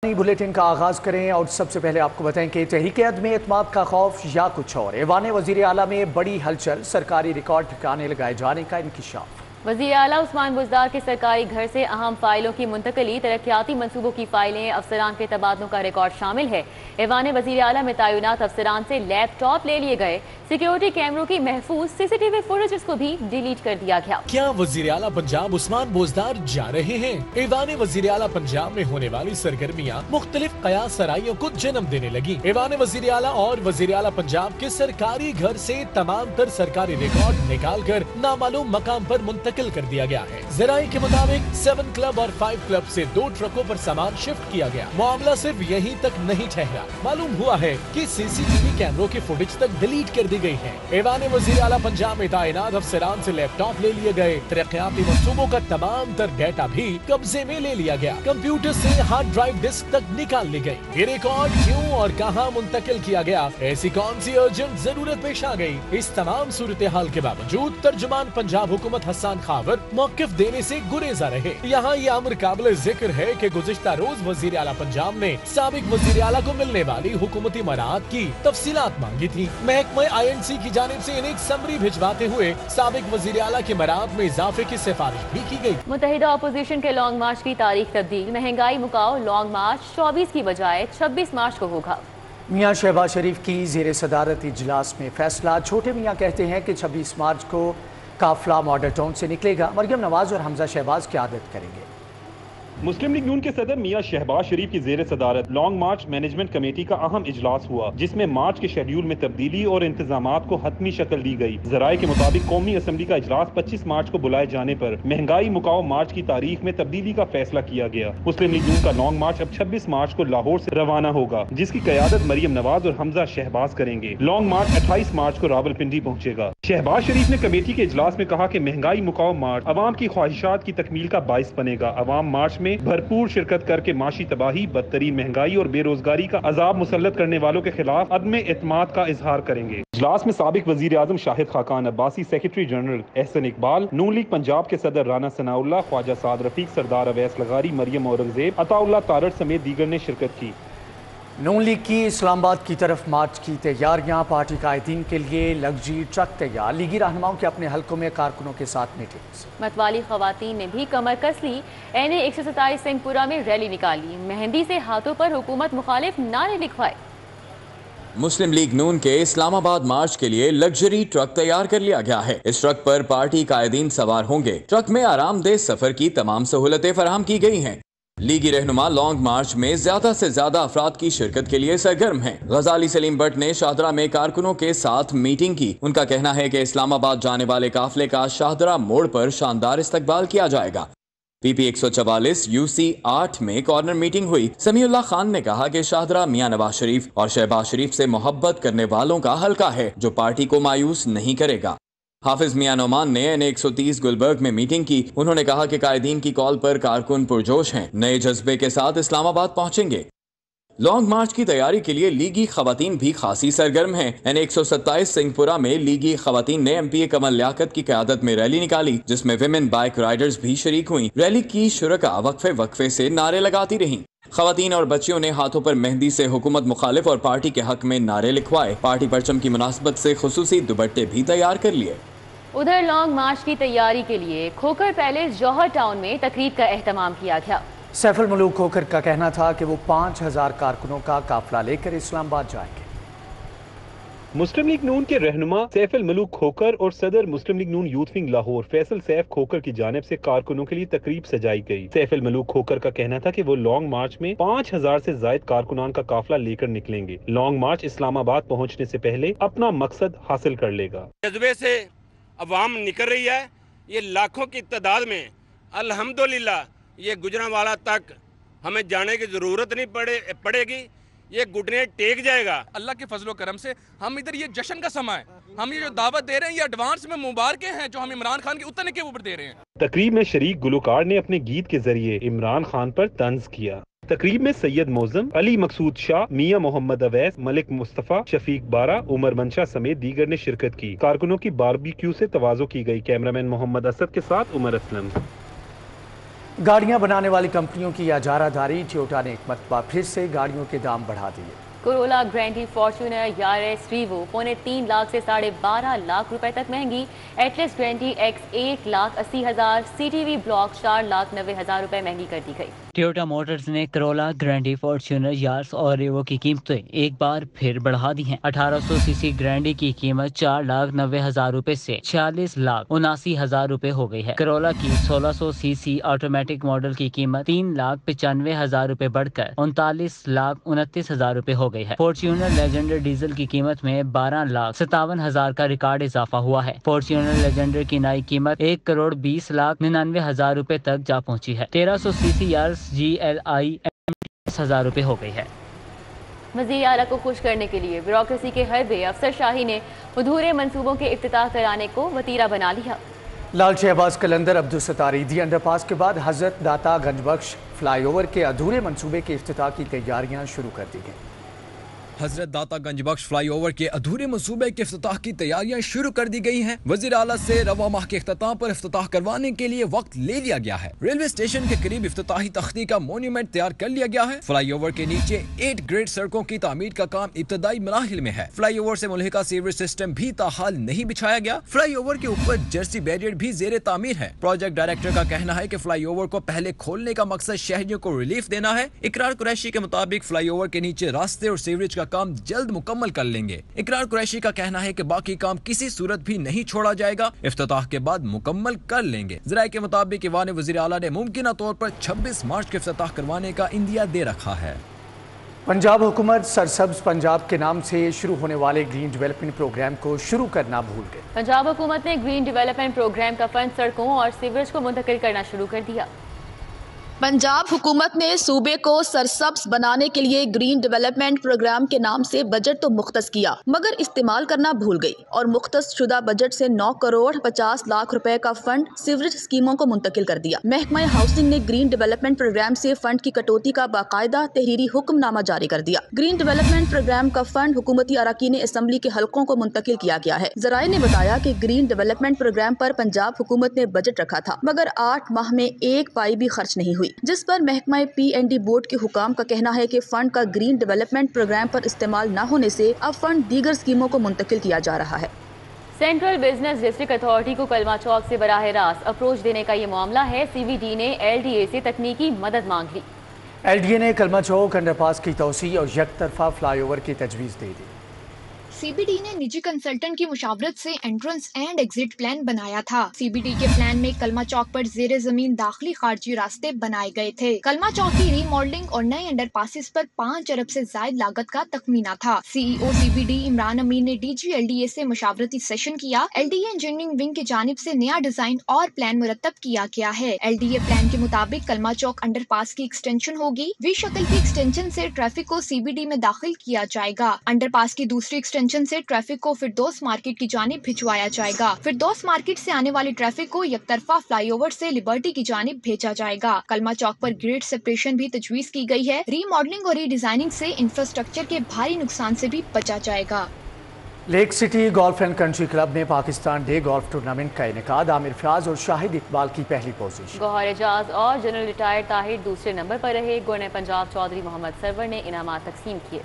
Bulletin का आगाज करें और सबसे पहले आपको बताएं कि तहरीक अदम एतमाद का खौफ या कुछ और। ऐवान वज़ीर आला में बड़ी हलचल, सरकारी रिकॉर्ड ठिकाने लगाए जाने का इंकिशाफ। वज़ीर आला उस्मान बुज़दार के सरकारी घर से अहम फाइलों की मुंतकली, तरक्याती मंसूबों की फाइलें, अफसरान के तबादलों का रिकॉर्ड शामिल है। ऐवान वज़ीर आला में तैनात अफसरान से लैपटॉप ले लिए गए। सिक्योरिटी कैमरों की महफूज सीसीटीवी फुटेज को भी डिलीट कर दिया गया। क्या वज़ीर आला पंजाब उस्मान बुज़दार जा रहे हैं? ऐवान वज़ीर आला पंजाब में होने वाली सरगर्मियाँ मुख्तलिफ कयास सराइयों को जन्म देने लगी। ऐवान वज़ीर आला और वज़ीर आला पंजाब के सरकारी घर से तमाम तर सरकारी रिकॉर्ड निकाल कर नामालूम मकाम पर मुंतकिल कर दिया गया है। ज़राए के मुताबिक 7 क्लब और 5 क्लब से 2 ट्रकों पर सामान शिफ्ट किया गया। मामला सिर्फ यहीं तक नहीं ठहरा, मालूम हुआ है कि सीसीटीवी कैमरों की फुटेज तक डिलीट कर दी गई है। ऐवान वज़ीर आला पंजाब में तैनात अफसरान से लैपटॉप ले लिए गए। तरक्याती मंसूबों का तमाम तर डेटा भी कब्जे में ले लिया गया। कंप्यूटर से हार्ड ड्राइव डिस्क तक निकाल ली गई। ये रिकॉर्ड क्यों और कहां मुंतकिल किया गया, ऐसी कौन सी अर्जेंट जरूरत पेश आ गई? इस तमाम सूरत हाल के बावजूद तर्जुमान पंजाब हुकूमत हसन खावर मौक़िफ़ देने से गुरेजा रहे। यहाँ ये अमर काबिल जिक्र है कि गुज़िश्ता रोज वज़ीर आला पंजाब ने साबिक वज़ीर आला को मिलने वाली हुकूमती मराहत की तफसीलात मांगी थी। महकमा INC की जानिब से इन्हें एक समरी भिजवाते हुए साबिक वज़ीर आला की मराहत में इजाफे की सिफारिश भी की गई। मुत्तहिदा अपोजिशन के लॉन्ग मार्च की तारीख तब्दील, महंगाई मुकाओ लॉन्ग मार्च 24 की बजाय 26 मार्च को होगा। मियां शहबाज शरीफ की ज़ेर सदारत इजलास में फैसला। छोटे मियां कहते हैं कि 26 मार्च को काफिला मॉडल टाउन से निकलेगा। मरियम नवाज और हमजा शहबाज क़यादत करेंगे। मुस्लिम लीग नून के सदर मियां शहबाज शरीफ की जेर सदारत लॉन्ग मार्च मैनेजमेंट कमेटी का अहम इजलास हुआ, जिसमें मार्च के शेड्यूल में तब्दीली और इंतजामात को हतमी शक्ल दी गई। ज़राए के मुताबिक कौमी असम्बली का इजलास 25 मार्च को बुलाए जाने पर महंगाई मुकाओ मार्च की तारीख में तब्दीली का फैसला किया गया। मुस्लिम लीग नून का लॉन्ग मार्च अब 26 मार्च को लाहौर से रवाना होगा, जिसकी क़यादत मरियम नवाज और हमजा शहबाज करेंगे। लॉन्ग मार्च 28 मार्च को रावलपिंडी पहुँचेगा। शहबाज शरीफ ने कमेटी के इजलास में कहा कि महंगाई मुकाओ मार्च अवाम की ख्वाहिशात की तकमील का बाइस बनेगा। अवाम मार्च में भरपूर शिरकत करके माशी तबाही, बदतरीन महंगाई और बेरोजगारी का अजाब मुसल्लत करने वालों के खिलाफ अदम एतमाद का इजहार करेंगे। इजलास में साबिक वजीर आजम शाहिद खाकान अब्बासी, सेक्रेटरी जनरल एहसन इकबाल, नून लीग पंजाब के सदर राना सनाउल्लाह, ख्वाजा साद रफीक, सरदार अवैस लगारी, मरियम औरंगजेब, अताउल्लाह तारड़ समेत दीगर ने शिरकत की। नून लीग की इस्लामाबाद की तरफ मार्च की तैयारियां, पार्टी कायदीन के लिए लग्जरी ट्रक तैयार। लीगी रहनुमाओं के अपने हलकों में कारकुनों के साथ मीटिंग्स। मतवाली खवातीन ने भी कमर कस ली। NA 127 सिंहपुरा में रैली निकाली। मेहंदी से हाथों पर हुकूमत मुखालिफ नारे लिखवाए। मुस्लिम लीग नून के इस्लामाबाद मार्च के लिए लग्जरी ट्रक तैयार कर लिया गया है। इस ट्रक पर पार्टी कायदीन सवार होंगे। ट्रक में आरामदेह सफर की तमाम सहूलतें फराहम की गई हैं। लीगी रहनुमा लॉन्ग मार्च में ज्यादा से ज्यादा अफराद की शिरकत के लिए सरगर्म हैं। गजाली सलीम भट्ट ने शाहदरा में कारकुनों के साथ मीटिंग की। उनका कहना है कि इस्लामाबाद जाने वाले काफिले का शाहदरा मोड़ पर शानदार इस्तकबाल किया जाएगा। PP 144 UC 8 में कॉर्नर मीटिंग हुई। समीउल्लाह खान ने कहा कि शाहदरा मियां नवाज शरीफ और शहबाज शरीफ से मोहब्बत करने वालों का हल्का है, जो पार्टी को मायूस नहीं करेगा। हाफिज मियां नोमान ने NA 130 गुलबर्ग में मीटिंग की। उन्होंने कहा कि कायदीन की कॉल पर कारकुन पुरजोश हैं, नए जज्बे के साथ इस्लामाबाद पहुंचेंगे। लॉन्ग मार्च की तैयारी के लिए लीगी खवातीन भी खासी सरगर्म हैं। NA 127 सिंहपुरा में लीगी खवातीन ने MPA कमल लियाकत की क़यादत में रैली निकाली, जिसमें विमेन बाइक राइडर्स भी शरीक हुई। रैली की शुरका वक्फे वक्फे से नारे लगाती रहीं। खवातीन और बच्चियों ने हाथों पर मेहंदी से हुकूमत मुखालिफ और पार्टी के हक में नारे लिखवाए। पार्टी परचम की मुनासबत से खुसूसी दुपट्टे भी तैयार कर लिए। उधर लॉन्ग मार्च की तैयारी के लिए खोखर पैलेस जौहर टाउन में तकरीब का एहतमाम किया गया। सैफुल मलूक खोखर का कहना था कि वो 5000 कारकुनों का काफिला लेकर इस्लामाबाद जाएंगे। मुस्लिम लीग नून के रहनुमा सैफुल मलूक खोखर और सदर मुस्लिम लीग नून यूथ विंग लाहौर फैसल सैफ खोखर की जानिब से कारकुनों के लिए तकरीब सजाई गई। सैफुल मलूक खोखर का कहना था कि वो लॉन्ग मार्च में 5000 से जायद कारकुनान का काफिला लेकर निकलेंगे। लॉन्ग मार्च इस्लामाबाद पहुँचने से पहले अपना मकसद हासिल कर लेगा। जज्बे से अवाम निकल रही है। ये लाखों की तादाद में अल्हम्दुलिल्लाह ये गुजरांवाला तक हमें जाने की ज़रूरत नहीं पड़ेगी। ये घुटने टेक जाएगा। अल्लाह के फजलो करम से हम इधर ये जश्न का समय है, हम ये जो दावत दे रहे हैं ये एडवांस में मुबारकें हैं जो हम इमरान खान के उतरने के ऊपर दे रहे हैं। तकरीब में शरीक गुलकार ने अपने गीत के जरिए इमरान खान पर तंज किया। तकरीब में सैयद मौजम, अली मकसूद शाह, मियां मोहम्मद अवैस, मलिक मुस्तफ़ा, शफीक बारा, उमर मंशा समेत दीगर ने शिरकत की। कारकुनों की बारबेक्यू से तवाज़ो की गई। कैमरामैन मोहम्मद असद के साथ उमर असलम। गाड़ियां बनाने वाली कंपनियों की इजारा दारी, टोयोटा ने एक मरतबा फिर से गाड़ियों के दाम बढ़ा दिए। Corolla, Grande, Fortuner, Yaris, Revo 3.25 lakh से 12.5 लाख रुपए तक महंगी। Atlas Grande X 1,80,000, CVT block 4,90,000 रुपए महंगी कर दी गई। टोयोटा मोटर्स ने कोरोला, ग्रैंडी, फॉर्च्यूनर, यार्स और रीवो की कीमतें एक बार फिर बढ़ा दी हैं। 1800 सीसी ग्रैंडी की कीमत 4,90,000 रुपए से 46,79,000 रुपए हो गई है। कोरोला की 1600 सीसी ऑटोमेटिक मॉडल की कीमत 3,95,000 रुपए बढ़कर 39,29,000 रुपए हो गई है। फॉर्च्यूनर लेजेंडर डीजल की कीमत में 12,57,000 का रिकॉर्ड इजाफा हुआ है। फॉर्च्यूनर लेजेंडर की नई कीमत 1,20,99,000 रुपए तक जा पहुंची है। 1300 सीसी यार्स GLI 10,000 रुपए हो गई है। वज़ीर आला को खुश करने के लिए ब्यूरोक्रेसी के हरबे अफसरशाही ने अधूरे मंसूबों के इफ्तिताह कराने को वतीरा बना लिया। लाल शहबाज कलंदर अब्दुल ईदी अंडरपास के बाद हजरत दाता गंजबख्श फ्लाईओवर के अधूरे मंसूबे के इफ्तिताह की तैयारियां शुरू कर दी गई। हजरत दाता गंजबख्श फ्लाईओवर के अधूरे मंसूबे के इफ्तिताह की तैयारियां शुरू कर दी गई हैं। वज़ीर आला से रवा माह के इफ्तिताह पर इफ्तिताह करवाने के लिए वक्त ले लिया गया है। रेलवे स्टेशन के करीब इफ्तिताही तख्ती का मोन्यूमेंट तैयार कर लिया गया है। फ्लाईओवर के नीचे 8 ग्रेड सड़कों की तामीर का काम इब्तदाई मराहिल में है। फ्लाईओवर से मुल्हिका सीवरेज सिस्टम भी ताहाल नहीं बिछाया गया। फ्लाईओवर के ऊपर जर्सी बैरियर भी जेर तामीर है। प्रोजेक्ट डायरेक्टर का कहना है कि फ्लाईओवर को पहले खोलने का मकसद शहरियों को रिलीफ देना है। इकरार कुरैशी के मुताबिक फ्लाईओवर के नीचे रास्ते और सीवरेज का काम जल्द मुकम्मल कर लेंगे। इकरार कुरैशी का कहना है कि बाकी काम किसी सूरत भी नहीं छोड़ा जाएगा, इफ्तिताह के बाद मुकम्मल कर लेंगे। ज़राए के मुताबिक ईवान वज़ीर आला ने मुमकिन तौर पर 26 मार्च के इफ्तिताह करवाने का इंदिया दे रखा है। पंजाब हुकूमत सरसब्ज पंजाब के नाम से शुरू होने वाले ग्रीन डेवलपमेंट प्रोग्राम को शुरू करना भूल गई। पंजाब हुकूमत ने ग्रीन डेवलपमेंट प्रोग्राम का फंड सड़कों और सीवरेज को मुंतकिल करना शुरू कर दिया। पंजाब हुकूमत ने सूबे को सरसब्ज बनाने के लिए ग्रीन डेवलपमेंट प्रोग्राम के नाम से बजट तो मुख्तस किया, मगर इस्तेमाल करना भूल गई और मुख्तस शुदा बजट से 9 करोड़ 50 लाख रुपए का फंड सीवरेज स्कीमों को मुंतकिल कर दिया। महकमा हाउसिंग ने ग्रीन डेवलपमेंट प्रोग्राम से फंड की कटौती का बाकायदा तहरीरी हुक्मनामा जारी कर दिया। ग्रीन डेवलपमेंट प्रोग्राम का फंड हुकूमती अरकान असम्बली के हलकों को मुंतकिल किया गया है। ज़राए ने बताया कि ग्रीन डेवलपमेंट प्रोग्राम पर पंजाब हुकूमत ने बजट रखा था, मगर 8 माह में 1 पाई भी खर्च नहीं हुई, जिस पर महकमा PND बोर्ड के हुकाम का कहना है कि फंड का ग्रीन डेवलपमेंट प्रोग्राम पर इस्तेमाल न होने से अब फंड दीगर स्कीमों को मुंतकिल किया जा रहा है। सेंट्रल बिजनेस डिस्ट्रिक्ट अथॉरिटी को कलमा चौक से बराह रास्त अप्रोच देने का ये मामला है। CBD ने LDA से तकनीकी मदद मांग ली। LDA ने कलमा चौक अंडरपास की तोसी और यकतरफा फ्लाईओवर की तजवीज़ दे दी। CBD ने निजी कंसल्टेंट की मुशावरत से एंट्रेंस एंड एग्जिट प्लान बनाया था। CBD के प्लान में कलमा चौक पर जेर जमीन दाखिली खारजी रास्ते बनाए गए थे। कलमा चौक की रीमॉडलिंग और नए अंडरपासेस पर 5 अरब से जायद लागत का तखमीना था। CEO CBD इमरान अमीन ने DG LDA से मुशावरती सेशन किया। LDA इंजीनियरिंग विंग की जानिब से नया डिजाइन और प्लान मुरतब किया गया है। LDA प्लान के मुताबिक कलमा चौक अंडरपास की एक्सटेंशन होगी। वी शक्ल की एक्सटेंशन से ट्रैफिक को CBD में दाखिल किया जाएगा। अंडरपास की दूसरी एक्सटेंशन से ट्रैफिक को फिरदौस मार्केट की जानिब भिजवाया जाएगा। फिरदौस मार्केट से आने वाली ट्रैफिक को यकतरफा फ्लाईओवर से लिबर्टी की जानिब भेजा जाएगा। कलमा चौक पर ग्रेड सेपरेशन भी तजवीज की गई है। रीमॉडलिंग और रीडिजाइनिंग से इंफ्रास्ट्रक्चर के भारी नुकसान से भी बचा जाएगा। Lake city golf and country club ने पाकिस्तान डे गोल्फ टूर्नामेंट का इनेकाद आमिर फयाज और शाहिद इकबाल की पहली पोजीशन। गौहर एजाज और जनरल रिटायर्ड ताहिर दूसरे नंबर पर रहे। गवर्नर पंजाब चौधरी मोहम्मद सरवर ने इनामात तकसीम किए।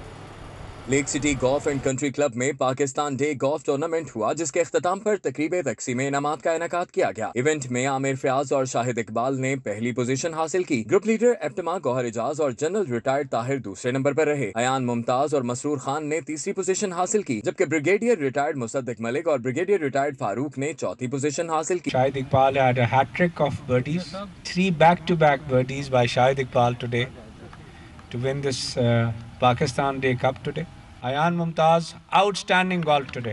Lake city golf and country club में पाकिस्तान डे गोल्फ टूर्नामेंट हुआ, जिसके इख्तिताम पर तकरीब तकसीम इनामात का इनेकाद किया गया। इवेंट में आमिर फयाज और शाहिद इकबाल ने पहली पोजीशन हासिल की। ग्रुप लीडर एप्टमा गौहर एजाज और जनरल रिटायर्ड ताहिर दूसरे नंबर पर रहे। अयान मुमताज और मसरूर खान ने तीसरी पोजीशन हासिल की, जबकि ब्रिगेडियर रिटायर्ड मुसद्दिक मलिक और ब्रिगेडियर रिटायर्ड फारूक ने चौथी पोजीशन हासिल की। Shahid Iqbal had a hat-trick of birdies, 3 back-to-back birdies by Shahid Iqbal today to win this Pakistan Day Cup today. Ayan Mumtaz, outstanding golf today.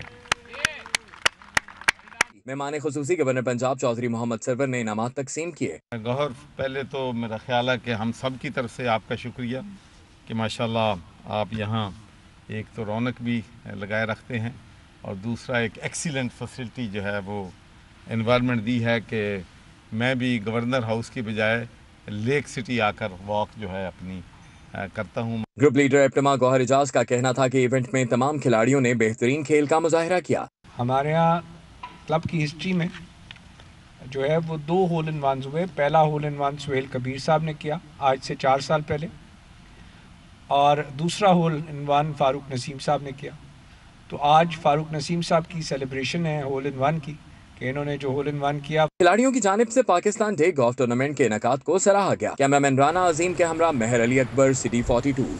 मेहमान खुसूसी गवर्नर पंजाब चौधरी मोहम्मद सरवर ने इनामात तकसीम किए। गौहर, पहले तो मेरा ख्याल है कि हम सब की तरफ से आपका शुक्रिया कि माशाल्लाह आप यहाँ एक तो रौनक भी लगाए रखते हैं और दूसरा एक एक्सीलेंट फैसिलिटी जो है वो एनवायरनमेंट दी है कि मैं भी गवर्नर हाउस की बजाय लेक सिटी आकर वॉक जो है अपनी करता हूँ। ग्रुप लीडर एप्टमा गौहर एजाज का कहना था कि इवेंट में तमाम खिलाड़ियों ने बेहतरीन खेल का मुजाहिरा किया। हमारे यहाँ क्लब की हिस्ट्री में جو ہے وہ 2 ہول ان ونز ہوئے. پہلا ہول ان ون سہیل کبیر صاحب نے کیا آج سے 4 سال پہلے, اور دوسرا ہول ان ون فاروق نسیم صاحب نے کیا. تو آج فاروق نسیم صاحب کی سیلیبریشن ہے ہول ان ون کی کہ انہوں نے جو ہول ان ون کیا. کھلاڑیوں کی جانب سے پاکستان ڈے گولف ٹورنامنٹ کے انعقاد کو سراہا گیا. کیمرامین رانا عظیم کے ہمراہ مہر علی اکبر, سٹی 42.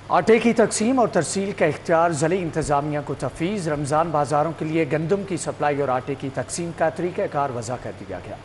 آٹے کی تقسیم اور ترسیل کا اختیار ضلعی انتظامیہ کو تفویض. رمضان بازاروں کے لیے گندم کی سپلائی اور آٹے کی تقسیم کا طریقہ کار وضع کر دیا گیا.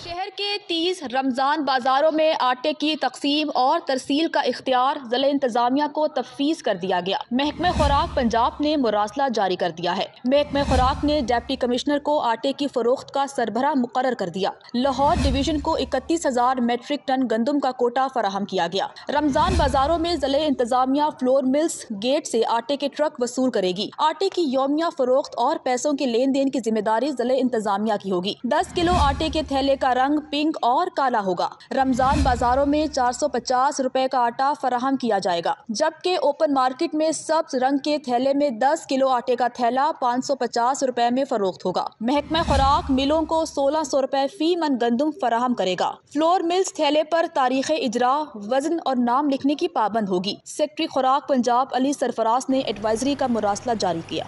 شہر کے 30 رمضان بازاروں میں آٹے کی تقسیم اور ترسیل کا اختیار ضلع انتظامیہ کو تفویض کر دیا گیا. محکمہ خوراک پنجاب نے مراسلہ جاری کر دیا ہے. محکمہ خوراک نے ڈپٹی کمشنر کو آٹے کی فروخت کا سربراہ مقرر کر دیا. لاہور ڈویژن کو 31,000 میٹرک ٹن گندم کا کوٹا فراہم کیا گیا. رمضان بازاروں میں ضلع انتظامیہ فلور ملز گیٹ سے آٹے کے ٹرک وصول کرے گی. آٹے کی یومیہ فروخت اور پیسوں کے لین دین کی ذمہ داری ضلع انتظامیہ کی ہوگی. 10 کلو آٹے کے تھیلے کا رنگ پنک اور کالا ہوگا. رمضان بازاروں میں 450 روپے کا آٹا فراہم کیا جائے گا, جبکہ اوپن مارکیٹ میں سبز رنگ کے تھیلے میں 10 کلو آٹے کا تھیلا 550 روپے میں فروخت ہوگا. محکمہ خوراک ملوں کو 1600 روپے فی من گندم فراہم کرے گا. فلور ملز تھیلے پر تاریخ اجرا, وزن اور نام لکھنے کی پابند ہوگی. سیکرٹری خوراک پنجاب علی سرفراز نے ایڈوائزری کا مراسلہ جاری کیا.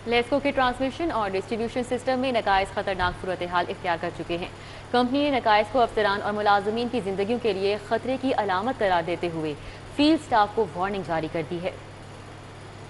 لیسکو کے ٹرانسمیشن اور ڈسٹریبیوشن سسٹم میں نقائص خطرناک صورتحال اختیار کر چکے ہیں. کمپنی نے نقائص کو افسران اور ملازمین کی زندگیوں کے لیے خطرے کی علامت قرار دیتے ہوئے فیلڈ سٹاف کو وارننگ جاری کر دی ہے.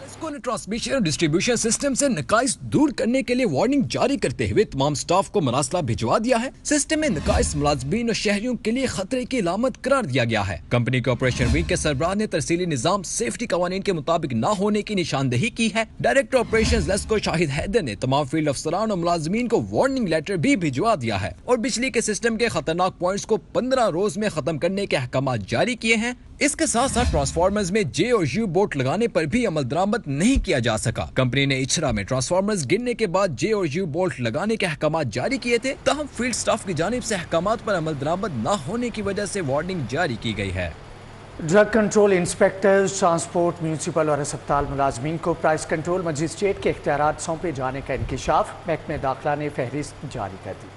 لیسکو نے ٹرانسمیشن اور ڈسٹریبیوشن سسٹم سے نقائص دور کرنے کے لیے وارننگ جاری کرتے ہوئے تمام سٹاف کو مراسلہ بھجوا دیا ہے. سسٹم میں نقائص ملازمین اور شہریوں کے لیے خطرے کی علامت قرار دیا گیا ہے. کمپنی کے آپریشن ونگ کے سربراہ نے ترسیلی نظام سیفٹی قوانین کے مطابق نہ ہونے کی نشاندہی کی ہے. ڈائریکٹر آپریشنز لیسکو شاہد حیدر نے تمام فیلڈ افسران اور ملازمین کو وارننگ لیٹر بھی بھجوا دیا ہے اور بجلی کے سسٹم کے خطرناک پوائنٹس کو 15 روز میں ختم کرنے کے احکامات جاری کیے ہیں. اس کے ساتھ ساتھ ٹرانسفارمرز میں جے اور یو بورڈ لگانے پر بھی عمل درآمد نہیں کیا جا سکا. کمپنی نے اچھرا میں ٹرانسفارمرز گرنے کے بعد جے اور یو بورڈ لگانے کے احکامات جاری کیے تھے, تاہم فیلڈ سٹاف کی جانب سے احکامات پر عمل درآمد نہ ہونے کی وجہ سے وارننگ جاری کی گئی ہے. Drug control inspectors, transport, municipal اور ہسپتال ملازمین کو پرائس کنٹرول مجسٹریٹ کے اختیارات سونپے جانے کا انکشاف. محکمہ داخلہ نے فہرست جاری کر دی.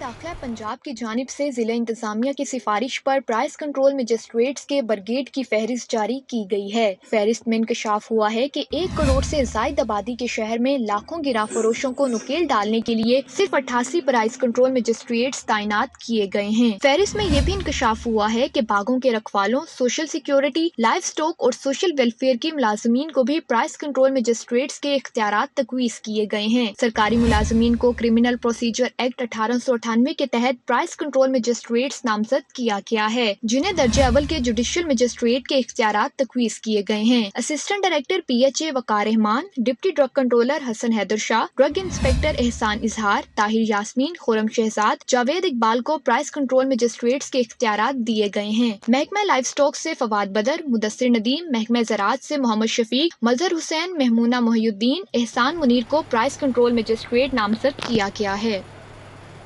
داخلہ پنجاب کی جانب سے ضلع انتظامیہ کی سفارش پر پرائس کنٹرول مجسٹریٹس کے برگیڈ کی فہرست جاری کی گئی ہے. فہرست میں انکشاف ہوا ہے کہ 1 کروڑ سے زائد آبادی کے شہر میں لاکھوں گراں فروشوں کو نکیل ڈالنے کے لیے صرف 88 پرائس کنٹرول مجسٹریٹس تعینات کیے گئے ہیں. فہرست میں یہ بھی انکشاف ہوا ہے کہ باغوں کے رکھوالوں, سوشل سیکیورٹی, لائف سٹاک اور سوشل ویلفیئر کی ملازمین کو بھی پرائس کنٹرول مجسٹریٹس کے اختیارات تجویز کیے گئے ہیں. سرکاری ملازمین کو کرمنل پروسیجر ایکٹ 1898 کے تحت پرائس کنٹرول مجسٹریٹس نامزد کیا گیا ہے, جنہیں درجہ اول کے جوڈیشل مجسٹریٹ کے اختیارات تجویز کیے گئے ہیں. Assistant director P H A Waqar Rehman, deputy drug controller Hasan Haider Shah, drug inspector Ehsan Izhar, Tahir Yasmin, خرم شہزاد, جاوید اقبال کو پرائس کنٹرول مجسٹریٹس کے اختیارات دیے گئے ہیں. محکمہ لائف سٹاک سے فواد بدر, مدثر ندیم, محکمہ زراعت سے محمد شفیق, مظہر حسین, محمونہ محی الدین, احسان منیر کو پرائس کنٹرول مجسٹریٹ نامزد کیا گیا ہے.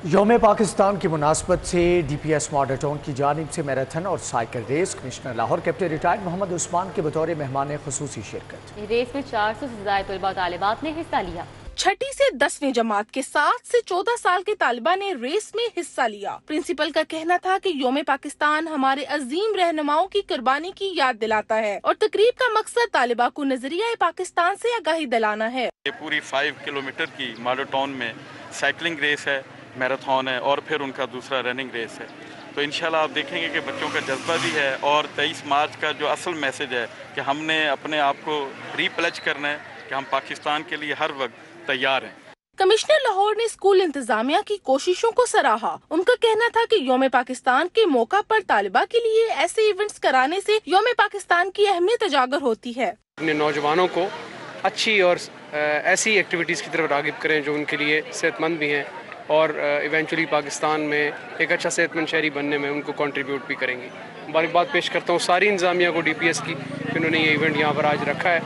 یوم پاکستان کی مناسبت سے D P S Model Town کی جانب سے میراتھن اور cycle race. Commissioner Lahore captain retired Muhammad Usman کے بطور مہمان خصوصی شرکت. ریس میں 400 سے زائد طلباء طالبات نے حصہ لیا. 6 سے 10ویں جماعت کے 7 سے 14 سال کے طالبہ نے ریس میں حصہ لیا. پرنسپل کا کہنا تھا کہ یوم پاکستان ہمارے عظیم رہنماؤں کی قربانی کی یاد دلاتا ہے اور تقریب کا مقصد طالبہ کو نظریہ پاکستان سے آگاہی دلانا ہے. یہ پوری 5 کلومیٹر کی ماڈل ٹاؤن میں سائیکلنگ ریس ہے, میراتھن ہے اور پھر ان کا دوسرا رننگ ریس ہے. تو انشاءاللہ آپ دیکھیں گے کہ بچوں کا جذبہ بھی ہے اور 23 مارچ کا جو اصل میسج ہے کہ ہم نے اپنے آپ کو ری پلچ کرنا ہے کہ ہم پاکستان کے لیے ہر وقت تیار ہیں. کمشنر لاہور نے اسکول انتظامیہ کی کوششوں کو سراہا. ان کا کہنا تھا کہ یوم پاکستان کے موقع پر طالبہ کے لیے ایسے ایونٹس کرانے سے یوم پاکستان کی اہمیت اجاگر ہوتی ہے. اپنے نوجوانوں کو اچھی اور ایسی ایکٹیویٹیز کی طرف راغب کریں جو ان کے لیے صحت مند بھی ہیں اور ایونچولی پاکستان میں ایک اچھا صحت مند شہری بننے میں ان کو کنٹریبیوٹ بھی کریں گی. مبارکباد پیش کرتا ہوں ساری انتظامیہ کو ڈی پی ایس کی کہ انہوں نے یہ ایونٹ یہاں پر آج رکھا ہے.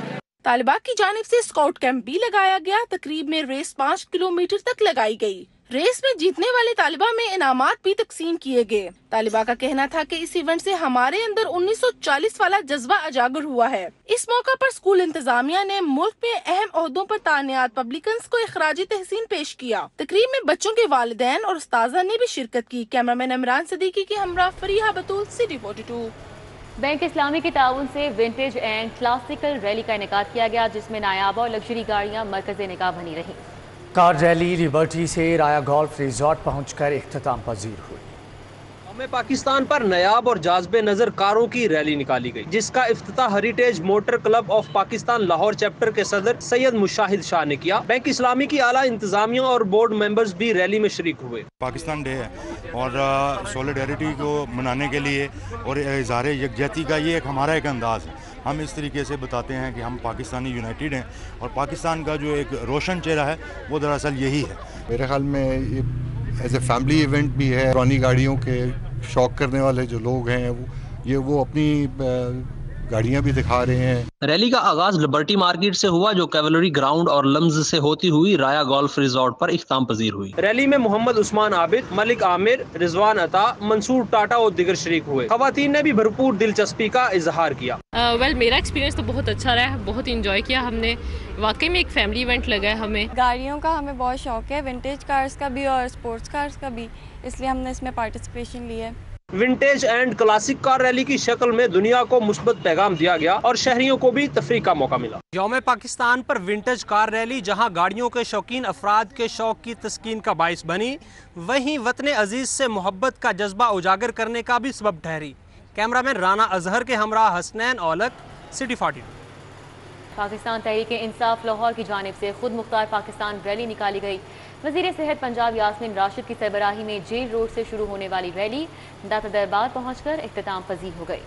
طالبات کی جانب سے اسکاؤٹ کیمپ بھی لگایا گیا. تقریب میں ریس 5 کلومیٹر تک لگائی گئی. रेस में जीतने वाले तालिबा में इनामात भी तकसीम किए गए। तालिबा का कहना था कि इस इवेंट से हमारे अंदर 1940 वाला जज्बा अजागर हुआ है। इस मौका पर स्कूल इंतजामिया ने मुल्क में अहम ओहदों पर तानियात पब्लिकन्स को इखराजी तहसीन पेश किया। तकरीब में बच्चों के वालिदैन और उस्ताजा ने भी शिरकत की। कैमरामैन इमरान सदीकी के हमरा फरीहा बतूल, सिटी 42। बैंक इस्लामी के ताउन से विंटेज एंड क्लासिकल रैली का इनेकाद किया गया, जिसमें नायाब और लग्जरी गाड़ियां मरकज़ निगाह बनी रही। कार रैली लिबर्टी से राया गोल्फ रिजॉर्ट पहुंचकर इख्तिताम पजीर हुई। पाकिस्तान पर नायाब और जाज़बे नजर कारों की रैली निकाली गई, जिसका इफ्तिताह Heritage Motor Club of Pakistan Lahore chapter के सदर सैयद मुशाहिद शाह ने किया। बैंक इस्लामी की आला इंतजामिया और बोर्ड मेंबर्स भी रैली में शरीक हुए। पाकिस्तान डे है और सॉलिडेरिटी को मनाने के लिए और इज़हार यकजहती का ये एक हमारा एक अंदाज़ है। हम इस तरीके से बताते हैं कि हम पाकिस्तानी यूनाइटेड हैं और पाकिस्तान का जो एक रोशन चेहरा है वो दरअसल यही है। मेरे ख्याल में ये एज ए फैमिली इवेंट भी है। पुरानी गाड़ियों के शौक करने वाले जो लोग हैं वो अपनी गाड़ियां भी दिखा रहे हैं। रैली का आगाज लिबर्टी मार्केट से हुआ, जो कैवलरी ग्राउंड और लम्ज से होती हुई राया गोल्फ रिजॉर्ट पर इख्तिताम पजीर हुई। रैली में मोहम्मद उस्मान आबिद, मलिक आमिर, रिजवान अता, मंसूर टाटा और दिगर शरीक हुए। खवातीन ने भी भरपूर दिलचस्पी का इजहार किया। मेरा एक्सपीरियंस तो बहुत अच्छा रहा है, बहुत इंजॉय किया हमने। वाकई में एक फैमिली इवेंट लगा है हमें। गाड़ियों का हमें बहुत शौक है, विंटेज कार्स का भी और स्पोर्ट्स कार्स का भी, इसलिए हमने इसमें पार्टिसिपेशन ली है। Vintage and classic car rally की शक्ल में दुनिया को मुस्बत पैगाम दिया गया और शहरियों को भी तफरीह का मौका मिला। यौम पाकिस्तान पर विंटेज कार रैली जहां गाड़ियों के शौकीन अफराद के शौक की तस्कीन का बाइस बनी, वहीं वतन अजीज से मोहब्बत का जज्बा उजागर करने का भी सबब ठहरी। कैमरामैन राना अजहर के हमरा हसनैन औलक, सिटी 42। पाकिस्तान तहरीक इंसाफ लाहौर की जानिब से खुद मुख्तार पाकिस्तान रैली निकाली गई। वज़ीर सेहत पंजाब यास्मीन राशिद की सरबराही में जेल रोड से शुरू होने वाली रैली दाता दरबार पहुंचकर इख्तिताम पजीर हो गई।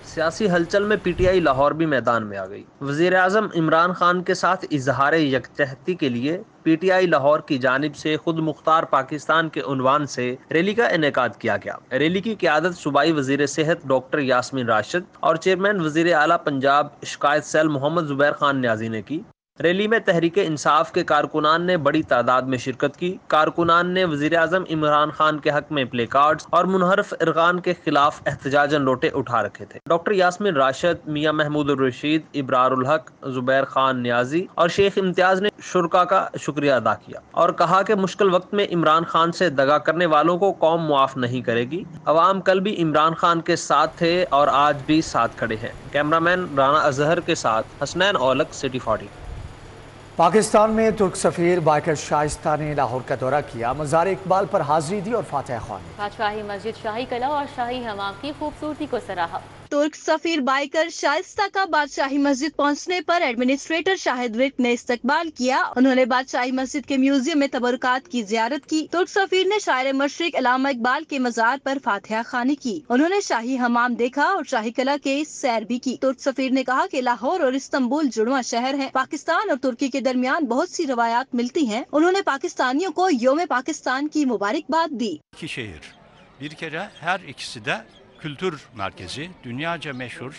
सियासी हलचल में पीटीआई लाहौर भी मैदान में आ गई। वज़ीर आज़म इमरान खान के साथ इजहार यकजहती के लिए पीटीआई लाहौर की जानिब से खुद मुख्तार पाकिस्तान के उन्वान से रैली का इनेकाद किया गया। रैली की क़ियादत सूबाई वज़ीर सेहत डॉक्टर यास्मीन राशिद और चेयरमैन वज़ीर आला पंजाब शिकायत सेल मोहम्मद ज़ुबैर खान न्याजी ने की। रैली में तहरीक इंसाफ के कारकुनान ने बड़ी तादाद में शिरकत की। कारकुनान ने वज़ीर आज़म इमरान खान के हक में प्ले कार्ड्स और मुनहरफ इरगान के खिलाफ एहतजाजन लोटे उठा रखे थे। डॉक्टर यास्मीन राशिद, मियां महमूद रशीद, इब्रारुल हक, जुबैर खान न्याजी और शेख इम्तियाज ने शुरका का शुक्रिया अदा किया और कहा कि मुश्किल वक्त में इमरान खान से दगा करने वालों को कौम मुआफ नहीं करेगी। अवाम कल भी इमरान खान के साथ थे और आज भी साथ खड़े हैं। कैमरामैन राना अजहर के साथ हसनैन औलक, सिटी 40। पाकिस्तान में तुर्क सफीर बाइकर शाइस्ता ने लाहौर का दौरा किया, मज़ार इकबाल पर हाजिरी दी और फातिहा ख्वानी। बादशाही मस्जिद, शाही कला और शाही हमाम की खूबसूरती को सराहा। तुर्क सफीर बाइकर शाइस्ता का बादशाही मस्जिद पहुंचने पर एडमिनिस्ट्रेटर शाहिद विर्क ने इस्तकबाल किया। उन्होंने बादशाही मस्जिद के म्यूजियम में तबरुकात की ज़ियारत की। तुर्क सफीर ने शायर मशरिक अल्लामा इकबाल के मज़ार पर फातिहा ख्वानी की। उन्होंने शाही हमाम देखा और शाही कला के सैर भी की। तुर्क सफीर ने कहा कि लाहौर और इस्तांबुल जुड़वा शहर है। पाकिस्तान और तुर्की के दरमियान बहुत सी रवायात मिलती हैं। उन्होंने पाकिस्तानियों को यौम पाकिस्तान की मुबारकबाद दी। Bir kere her ikisi de kültür merkezi, dünyaca meşhur,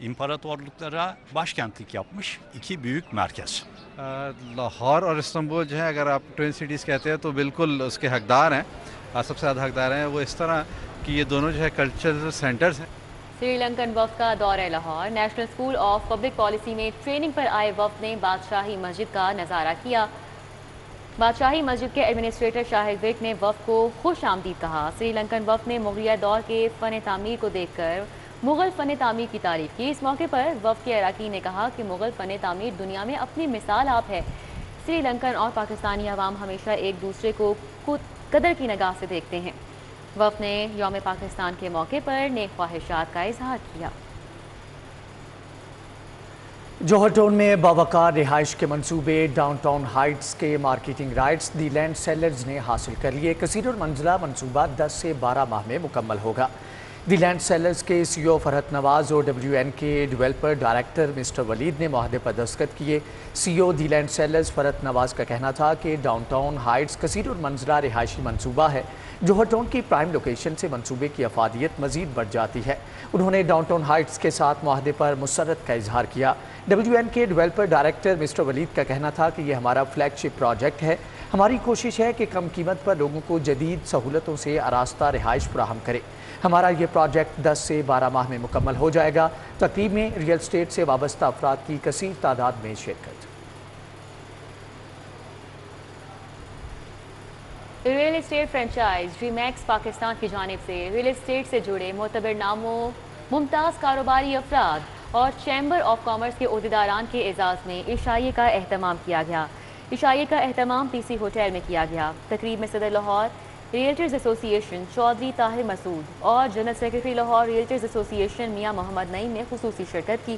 imparatorluklara başkentlik yapmış iki büyük merkez. Lahore और इस्तांबुल जो है, अगर आप ट्विन सिटीज़ कहते हैं तो बिल्कुल उसके हकदार हैं, सबसे ज़्यादा हकदार हैं। वो इस तरह कि ये दोनों जो है कल्चरल सेंटर्स हैं। श्रीलंकन वफ़द का दौरा Lahore. National school of public policy में ट्रेनिंग पर आए वफ़द ने बादशाही मस्जिद का नज़ारा किया। बादशाही मस्जिद के एडमिनिस्ट्रेटर शाहिद विर्क ने वफ़द को खुश आमदीद कहा। श्रीलंकन वफ़द ने मुग़लिया दौर के फ़न तामीर को देखकर मुग़ल फ़न तामीर की तारीफ़ की। इस मौके पर वफ़द के अराकीन ने कहा कि मुग़ल फ़न तामीर दुनिया में अपनी मिसाल आप है। श्रीलंकन और पाकिस्तानी अवाम हमेशा एक दूसरे को कदर की निगाह से देखते हैं। वफ़द ने यौम पाकिस्तान के मौके पर नेक ख्वाहिशात का इजहार किया। जौहर टाउन में बावकार रिहाइश के मंसूबे डाउन टाउन हाइट्स के marketing rights the land sellers ने हासिल कर लिए। कसीर मंजिला मंसूबा 10 से 12 माह में मुकम्मल होगा। دی لینڈ سیلرز کے CEO فرحت نواز اور WNK ڈیولپر ڈائریکٹر مسٹر ولید نے معاہدے پر دستخط کیے۔ CEO دی لینڈ سیلرز فرحت نواز کا کہنا تھا کہ ڈاؤن ٹاؤن ہائٹس کثیر المنظرہ رہائشی منصوبہ ہے۔ جوہر ٹاؤن کی پرائم لوکیشن سے منصوبے کی افادیت مزید بڑھ جاتی ہے۔ انہوں نے ڈاؤن ٹاؤن ہائٹس کے ساتھ معاہدے پر مسرت کا اظہار کیا۔ WNK ڈیولپر ڈائریکٹر مسٹر ولید کا کہنا تھا کہ یہ ہمارا فلیگ شپ پروجیکٹ ہے۔ ہماری کوشش ہے کہ کم قیمت پر لوگوں کو جدید سہولتوں سے آراستہ رہائش فراہم کرے۔ ہمارا یہ پروجیکٹ 10 سے 12 ماہ میں مکمل ہو جائے گا۔ تقریب میں ریئل اسٹیٹ سے وابستہ افراد کی کثیر تعداد میں شرکت۔ Real estate franchise remix Pakistan کی جانب سے ریئل اسٹیٹ سے جڑے معتبر ناموں، ممتاز کاروباری افراد اور چیمبر آف کامرس کے عہدیداران کے اعزاز میں عشائیے کا اہتمام کیا گیا۔ عشائیے کا اہتمام TC ہوٹل میں کیا گیا۔ تقریب میں صدر لاہور ریئلٹرز ایسوسی ایشن چودھری طاہر مسعود اور جنرل سیکرٹری لاہور ریئلٹرز ایسوسی ایشن میاں محمد نعیم نے خصوصی شرکت کی۔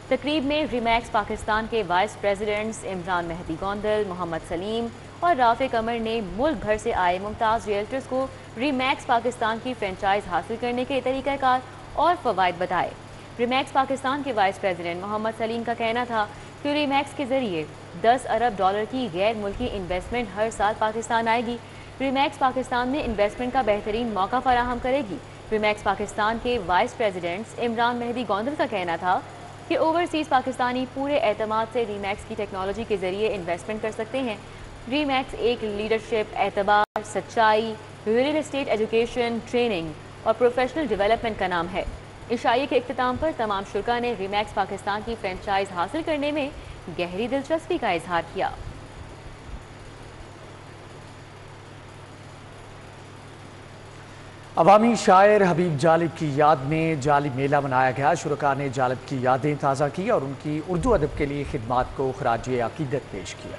تقریب میں ریمیکس پاکستان کے وائس پریزیڈنٹس عمران مہدی گوندل، محمد سلیم اور رافع قمر نے ملک بھر سے آئے ممتاز ریئلٹرز کو ریمیکس پاکستان کی فرنچائز حاصل کرنے کے طریقہ کار اور فوائد بتائے۔ ریمیکس پاکستان کے وائس پریزیڈنٹ محمد سلیم کا کہنا تھا کہ ریمیکس کے ذریعے $10 ارب کی غیر ملکی انویسٹمنٹ ہر سال پاکستان آئے گی۔ ریمیکس پاکستان میں انویسٹمنٹ کا بہترین موقع فراہم کرے گی۔ ریمیکس پاکستان کے وائس پریزیڈنٹس عمران مہدی گوندل کا کہنا تھا کہ اوورسیز پاکستانی پورے اعتماد سے ریمیکس کی ٹیکنالوجی کے ذریعے انویسٹمنٹ کر سکتے ہیں۔ ریمیکس ایک لیڈرشپ، اعتبار، سچائی، ریئل اسٹیٹ ایجوکیشن، ٹریننگ اور پروفیشنل ڈیولپمنٹ کا نام ہے۔ عشائیے کے اختتام پر تمام شرکاء نے ریمیکس پاکستان کی فرنچائز حاصل کرنے میں گہری دلچسپی کا اظہار کیا۔ عوامی شاعر حبیب جالب کی یاد میں جالب میلہ منایا گیا۔ شرکاء نے جالب کی یادیں تازہ کی اور ان کی اردو ادب کے لیے خدمات کو خراج عقیدت پیش کیا۔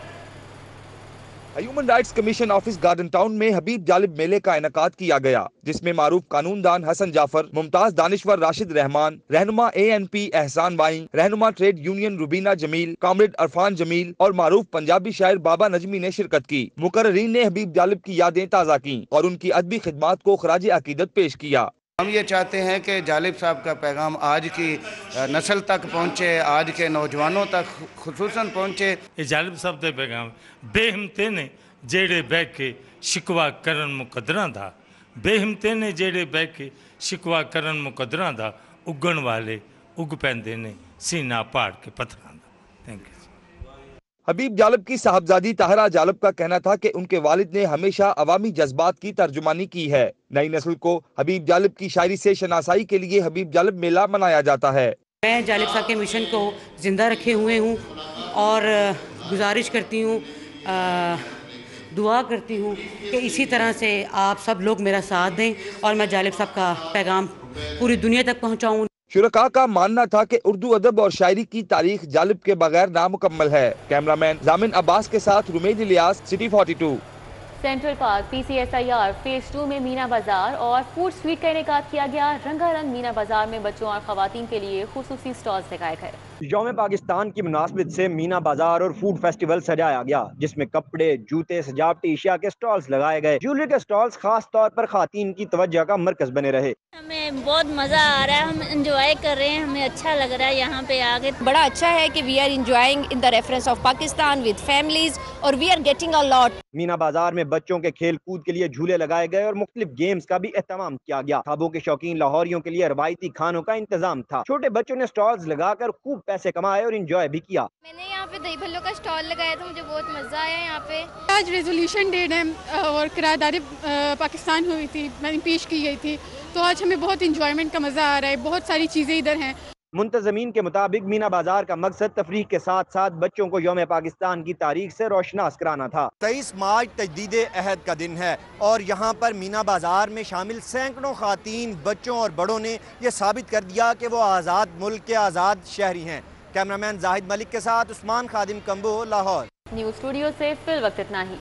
Human rights commission office garden town میں حبیب جالب میلے کا انعقاد کیا گیا، جس میں معروف قانون دان حسن جعفر، ممتاز دانشور راشد رحمان، رہنما ANP احسان وائیں، رہنما ٹریڈ یونین روبینہ جمیل، کامریڈ عرفان جمیل اور معروف پنجابی شاعر بابا نجمی نے شرکت کی۔ مقررین نے حبیب جالب کی یادیں تازہ کیں اور ان کی ادبی خدمات کو خراج عقیدت پیش کیا۔ ہم یہ چاہتے ہیں کہ جالب صاحب کا پیغام آج کی نسل تک پہنچے، آج کے نوجوانوں تک خصوصاً پہنچے۔ جالب صاحب کا پیغام بے ہمتے نے جیڑے بہ کے شکوا کرن مقدراں دا، بے ہمتے نے جیڑے بہ کے شکوا کرن مقدراں دا، اگن والے اگ پیندے نے سینہ پاڑ کے پتھراں دا۔ Thank you. حبیب جالب کی صاحبزادی طاہرہ جالب کا کہنا تھا کہ ان کے والد نے ہمیشہ عوامی جذبات کی ترجمانی کی ہے۔ نئی نسل کو حبیب جالب کی شاعری سے شناسائی کے لیے حبیب جالب میلہ منایا جاتا ہے۔ میں جالب صاحب کے مشن کو زندہ رکھے ہوئے ہوں اور گزارش کرتی ہوں، دعا کرتی ہوں کہ اسی طرح سے آپ سب لوگ میرا ساتھ دیں اور میں جالب صاحب کا پیغام پوری دنیا تک پہنچاؤں۔ شرکاء کا ماننا تھا کہ اردو ادب اور شاعری کی تاریخ جالب کے بغیر نامکمل ہے۔ کیمرامین زامن عباس کے ساتھ رمید Ilyas, city 42۔ Central Park PCSIR phase 2 میں مینا بازار اور فوڈ سٹریٹ کا انعقاد کیا گیا۔ رنگا رنگ مینا بازار میں بچوں اور خواتین کے لیے خصوصی سٹالز لگائے گئے۔ یوم پاکستان کی مناسبت سے مینا بازار اور فوڈ فیسٹیول سجایا گیا، جس میں کپڑے، جوتے، سجاوٹی اشیاء کے سٹالز لگائے گئے۔ جیولری کے سٹالز خاص طور پر خواتین کی توجہ کا مرکز بنے رہے۔ ہمیں بہت مزہ آ رہا ہے، ہم انجوائے کر رہے ہیں، ہمیں اچھا لگ رہا ہے یہاں پہ آگے۔ بڑا اچھا ہے کہ we are enjoying in the reference of Pakistan with families اور وی آر گیٹنگ اے لاٹ۔ مینا بازار میں بچوں کے کھیل کود کے لیے جھولے لگائے گئے اور مختلف گیمز کا بھی اہتمام کیا گیا۔ خوابوں کے شوقین لاہوریوں کے لیے روایتی کھانوں کا انتظام تھا۔ چھوٹے بچوں نے سٹالز لگا کر خوب پیسے کمائے اور انجوائے بھی کیا۔ میں نے یہاں پہ دہی بھلوں کا سٹال لگایا تھا، مجھے بہت مزہ آیا یہاں پہ۔ آج ریزولوشن ڈے ہے اور قرارداد پاکستان ہوئی تھی، میں نے پیش کی گئی تھی، تو آج ہمیں بہت انجوائمنٹ کا مزہ آ رہا ہے۔ بہت ساری چیزیں ادھر ہیں۔ منتظمین کے مطابق مینا بازار کا مقصد تفریح کے ساتھ ساتھ بچوں کو یوم پاکستان کی تاریخ سے روشناس کرانا تھا۔ 23 مارچ تجدید عہد کا دن ہے اور یہاں پر مینا بازار میں شامل سینکڑوں خواتین، بچوں اور بڑوں نے یہ ثابت کر دیا کہ وہ آزاد ملک کے آزاد شہری ہیں۔ کیمرامین زاہد ملک کے ساتھ عثمان خادم کمبو، لاہور۔ نیوز اسٹوڈیو سے فی الوقت اتنا ہی۔